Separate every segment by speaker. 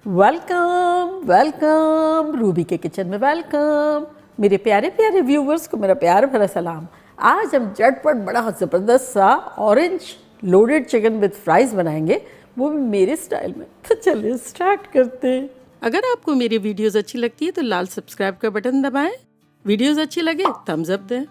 Speaker 1: Welcome welcome Ruby के kitchen में welcome. मेरे प्यारे प्यारे व्यूवर्स को मेरा प्यार भरा सलाम। आज हम झटपट बड़ा ज़बरदस्त सा orange loaded chicken with fries बनाएंगे, वो भी मेरे स्टाइल में। तो चलिए स्टार्ट करते हैं। अगर आपको मेरी वीडियोज़ अच्छी लगती है तो लाल सब्सक्राइब का बटन दबाएं, वीडियोज़ अच्छी लगे थम्स अप दें।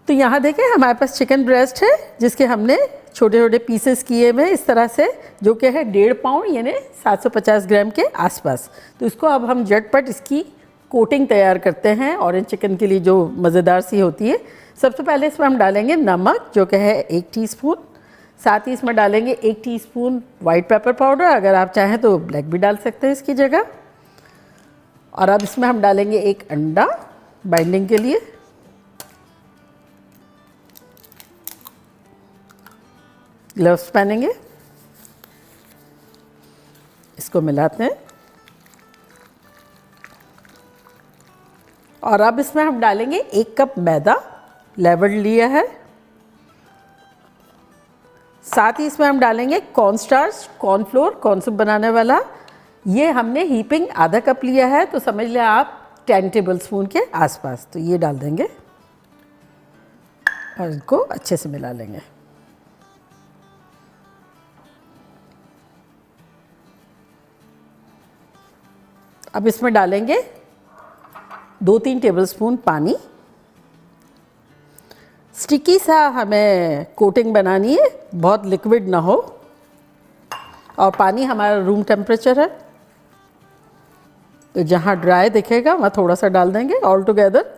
Speaker 1: तो यहाँ देखें हमारे पास चिकन ब्रेस्ट है जिसके हमने छोटे छोटे पीसेस किए हुए इस तरह से, जो कि है 1.5 पाउंड यानी 750 ग्राम के आसपास। तो इसको अब हम झटपट इसकी कोटिंग तैयार करते हैं ऑरेंज चिकन के लिए जो मज़ेदार सी होती है। सबसे पहले इसमें हम डालेंगे नमक जो कि है 1 टीस्पून, साथ ही इसमें डालेंगे 1 टीस्पून वाइट पेपर पाउडर, अगर आप चाहें तो ब्लैक भी डाल सकते हैं इसकी जगह। और अब इसमें हम डालेंगे 1 अंडा बाइंडिंग के लिए। ग्लव्स पहनेंगे, इसको मिलाते हैं और अब इसमें हम डालेंगे 1 कप मैदा लेवल लिया है। साथ ही इसमें हम डालेंगे कॉर्नस्टार्च, कॉर्नफ्लोर, कॉर्नसूप बनाने वाला। ये हमने हीपिंग आधा कप लिया है, तो समझ लें आप 10 टेबल स्पून के आसपास। तो ये डाल देंगे और इनको अच्छे से मिला लेंगे। अब इसमें डालेंगे 2-3 टेबलस्पून पानी। स्टिकी सा हमें कोटिंग बनानी है, बहुत लिक्विड ना हो, और पानी हमारा रूम टेम्परेचर है। तो जहाँ ड्राई दिखेगा वहाँ थोड़ा सा डाल देंगे। ऑल टुगेदर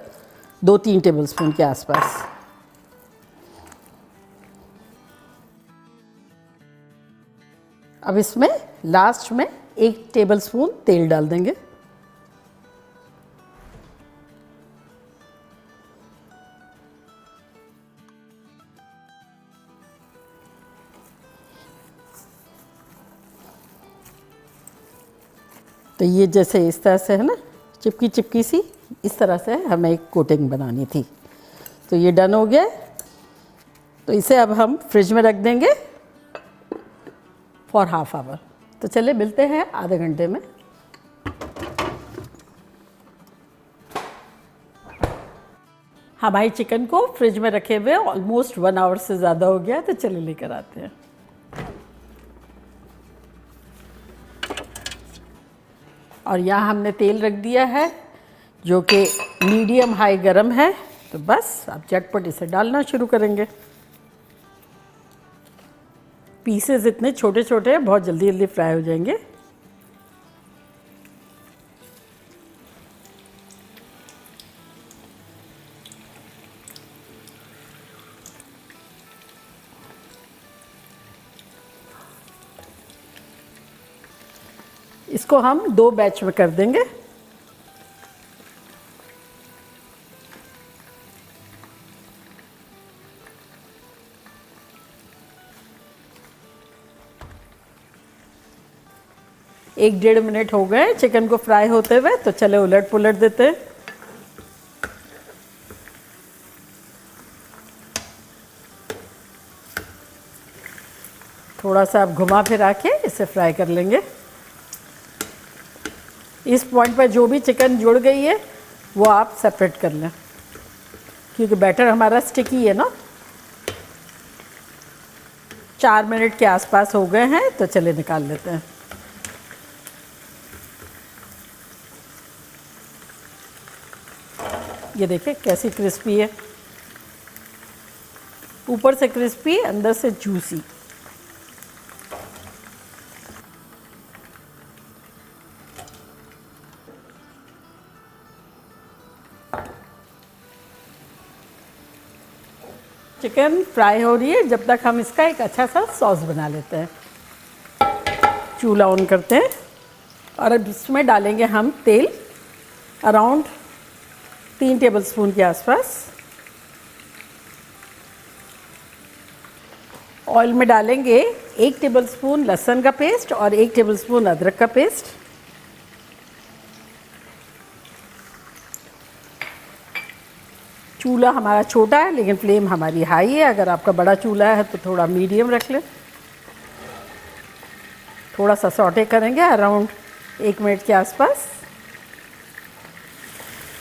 Speaker 1: 2-3 टेबलस्पून के आसपास। अब इसमें लास्ट में 1 टेबलस्पून तेल डाल देंगे। तो ये जैसे इस तरह से है ना, चिपकी चिपकी सी, इस तरह से हमें एक कोटिंग बनानी थी। तो ये डन हो गया। तो इसे अब हम फ्रिज में रख देंगे फॉर हाफ आवर। तो चलिए मिलते हैं आधे घंटे में। हमारी चिकन को फ्रिज में रखे हुए ऑलमोस्ट 1 आवर से ज़्यादा हो गया। तो चलिए लेकर आते हैं। और यहाँ हमने तेल रख दिया है जो कि मीडियम हाई गरम है। तो बस अब झटपट इसे डालना शुरू करेंगे। पीसेस इतने छोटे छोटे हैं, बहुत जल्दी जल्दी फ्राई हो जाएंगे। इसको हम 2 बैच में कर देंगे। एक 1.5 मिनट हो गए चिकन को फ्राई होते हुए। तो चले उलट पुलट देते हैं। थोड़ा सा आप घुमा फिरा के इसे फ्राई कर लेंगे। इस पॉइंट पर जो भी चिकन जुड़ गई है वो आप सेपरेट कर लें, क्योंकि बैटर हमारा स्टिकी है ना। 4 मिनट के आसपास हो गए हैं। तो चले निकाल लेते हैं। ये देखिए कैसी क्रिस्पी है, ऊपर से क्रिस्पी अंदर से जूसी। चिकन फ्राई हो रही है, जब तक हम इसका एक अच्छा सा सॉस बना लेते हैं। चूल्हा ऑन करते हैं और अब इसमें डालेंगे हम तेल, अराउंड 3 टेबलस्पून के आसपास। ऑयल में डालेंगे 1 टेबलस्पून लहसुन का पेस्ट और 1 टेबलस्पून अदरक का पेस्ट। चूल्हा हमारा छोटा है लेकिन फ्लेम हमारी हाई है। अगर आपका बड़ा चूल्हा है तो थोड़ा मीडियम रख लें। थोड़ा सा सौटे करेंगे अराउंड 1 मिनट के आसपास।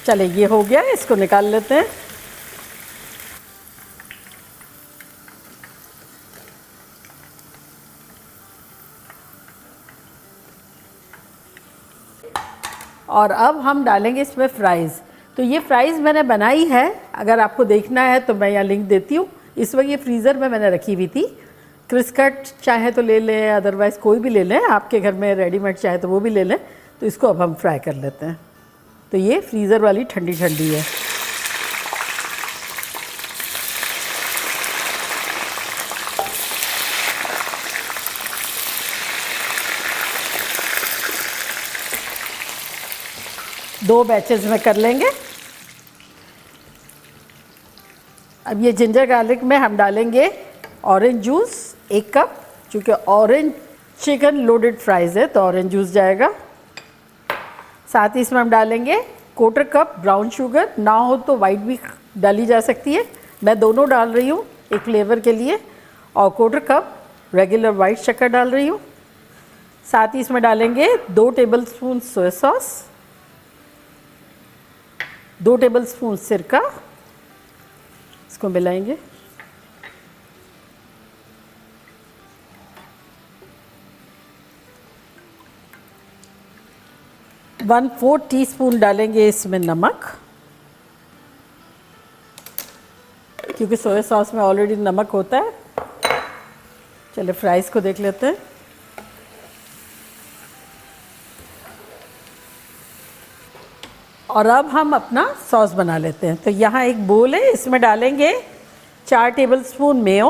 Speaker 1: चले ये हो गया, इसको निकाल लेते हैं। और अब हम डालेंगे इसमें फ्राइज़। तो ये फ्राइज़ मैंने बनाई है, अगर आपको देखना है तो मैं यहाँ लिंक देती हूँ। इस वक्त ये फ्रीज़र में मैंने रखी हुई थी। क्रिस कट चाहे तो ले लें, अदरवाइज़ कोई भी ले लें, आपके घर में रेडीमेड चाहे तो वो भी ले लें। तो इसको अब हम फ्राई कर लेते हैं। तो ये फ्रीज़र वाली ठंडी ठंडी है। दो बैचेस में कर लेंगे। अब ये जिंजर गार्लिक में हम डालेंगे ऑरेंज जूस 1 कप, चूँकि ऑरेंज चिकन लोडेड फ्राइज़ है तो ऑरेंज जूस जाएगा। साथ ही इसमें हम डालेंगे 1/4 कप ब्राउन शुगर, ना हो तो वाइट भी डाली जा सकती है। मैं दोनों डाल रही हूँ एक फ्लेवर के लिए। और 1/4 कप रेगुलर वाइट शक्कर डाल रही हूँ। साथ ही इसमें डालेंगे 2 टेबलस्पून सोया सॉस, 2 टेबलस्पून सिरका। इसको मिलाएंगे। 1/4 टीस्पून डालेंगे इसमें नमक, क्योंकि सोया सॉस में ऑलरेडी नमक होता है। चलिए फ्राइज़ को देख लेते हैं। और अब हम अपना सॉस बना लेते हैं। तो यहाँ एक बोल है, इसमें डालेंगे 4 टेबलस्पून मेयो,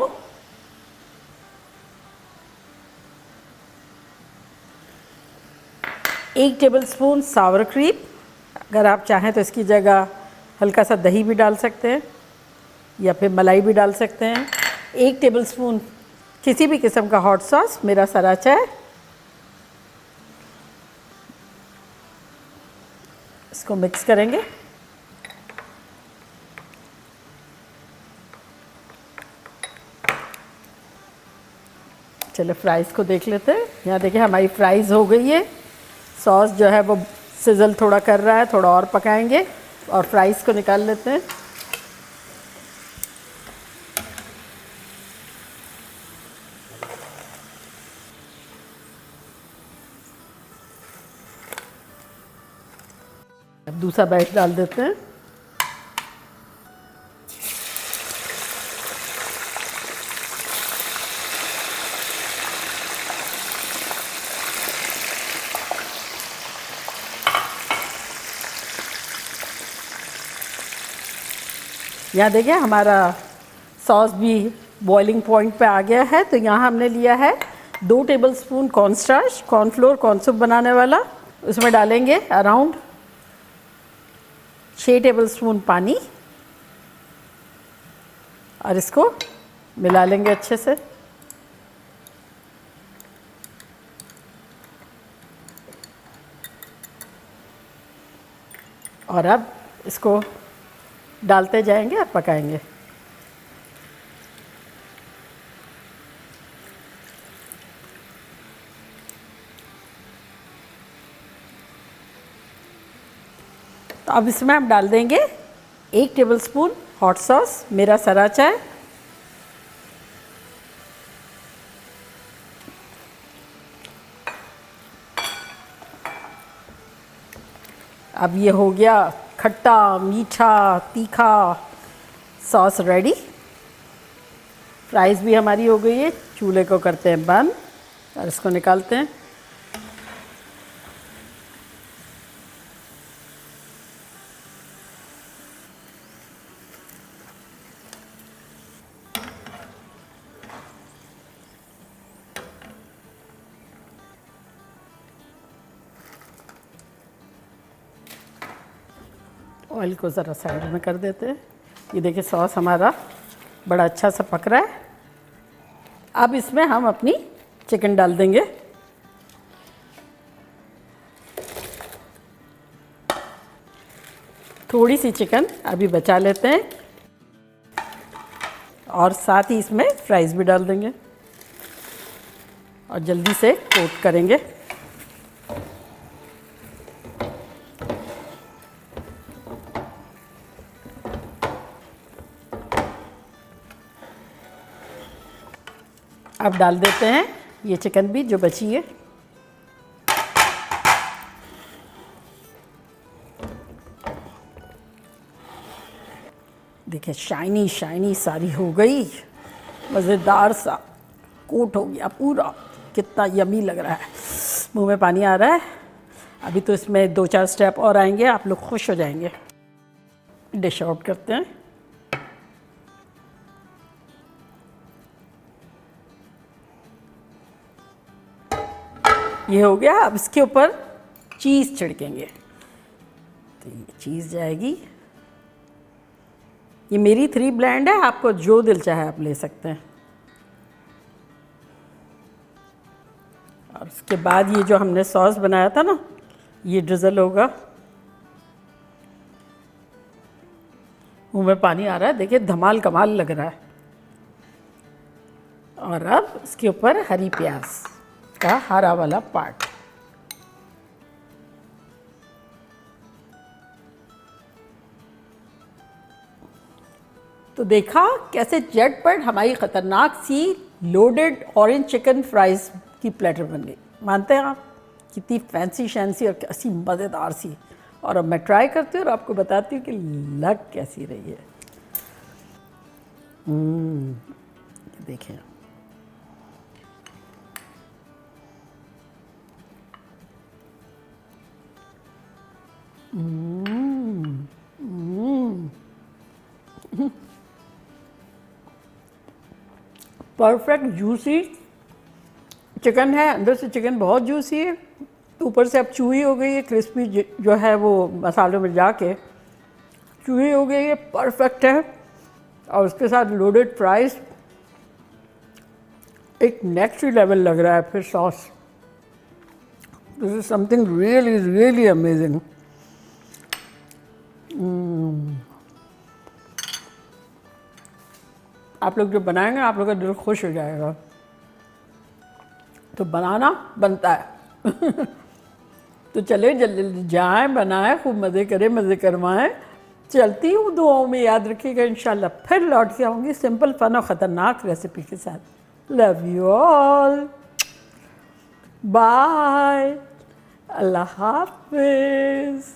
Speaker 1: 1 टेबलस्पून सावर क्रीम। अगर आप चाहें तो इसकी जगह हल्का सा दही भी डाल सकते हैं या फिर मलाई भी डाल सकते हैं। 1 टेबलस्पून किसी भी किस्म का हॉट सॉस, मेरा सराचा है। इसको मिक्स करेंगे। चलो फ्राइज़ को देख लेते हैं। यहाँ देखिए हमारी फ्राइज़ हो गई है। सॉस जो है वो सिजल थोड़ा कर रहा है, थोड़ा और पकाएंगे और फ्राइज़ को निकाल लेते हैं। अब दूसरा बैच डाल देते हैं। यहाँ देखिए हमारा सॉस भी बॉइलिंग पॉइंट पे आ गया है। तो यहाँ हमने लिया है 2 tablespoon cornstarch, cornflour, corn soup बनाने वाला। उसमें डालेंगे अराउंड 6 टेबलस्पून पानी और इसको मिला लेंगे अच्छे से। और अब इसको डालते जाएंगे और पकाएंगे। तो अब इसमें हम डाल देंगे 1 टेबलस्पून हॉट सॉस, मेरा सराचा है। अब ये हो गया खट्टा मीठा तीखा सॉस रेडी। फ्राइज़ भी हमारी हो गई है। चूल्हे को करते हैं बंद और इसको निकालते हैं। ऑयल को ज़रा साइड में कर देते हैं। ये देखिए सॉस हमारा बड़ा अच्छा सा पक रहा है। अब इसमें हम अपनी चिकन डाल देंगे। थोड़ी सी चिकन अभी बचा लेते हैं और साथ ही इसमें फ्राइज़ भी डाल देंगे और जल्दी से कोट करेंगे। अब डाल देते हैं ये चिकन भी जो बची है। देखिए शाइनी शाइनी सारी हो गई, मज़ेदार सा कोट हो गया पूरा। कितना यमी लग रहा है, मुंह में पानी आ रहा है। अभी तो इसमें 2-4 स्टेप और आएंगे, आप लोग खुश हो जाएंगे। डिश आउट करते हैं। ये हो गया। अब इसके ऊपर चीज़ छिड़केंगे, तो ये चीज़ जाएगी। ये मेरी 3 ब्लेंड है, आपको जो दिल चाहे आप ले सकते हैं। और उसके बाद ये जो हमने सॉस बनाया था ना, ये ड्रिजल होगा। मुंह में पानी आ रहा है, देखिए धमाल कमाल लग रहा है। और अब इसके ऊपर हरी प्याज का हरा वाला पार्ट। तो देखा कैसे झटपट हमारी ख़तरनाक सी लोडेड ऑरेंज चिकन फ्राइज़ की प्लेटर बन गई। मानते हैं आप? कितनी फैंसी शैंसी और कैसी मज़ेदार सी। और अब मैं ट्राई करती हूँ और आपको बताती हूँ कि लग कैसी रही है। देखिए परफेक्ट जूसी चिकन है, अंदर से चिकन बहुत जूसी है, ऊपर से अब चूई हो गई है, क्रिस्पी जो है वो मसालों में जाके चूई हो गई है, परफेक्ट है। और उसके साथ लोडेड फ्राइज एक नेक्स्ट लेवल लग रहा है। फिर sauce, this is something really really amazing. आप लोग जो बनाएंगे आप लोग का दिल खुश हो जाएगा। तो बनाना बनता है। तो चले जल्दी जल्दी जाएं, बनाएं, खूब मज़े करें, मज़े करवाएं। चलती हूँ, दुआओं में याद रखिएगा। इंशाल्लाह फिर लौट के आऊँगी सिंपल फन और ख़तरनाक रेसिपी के साथ। लव यू ऑल, बाय, अल्लाह हाफिज़।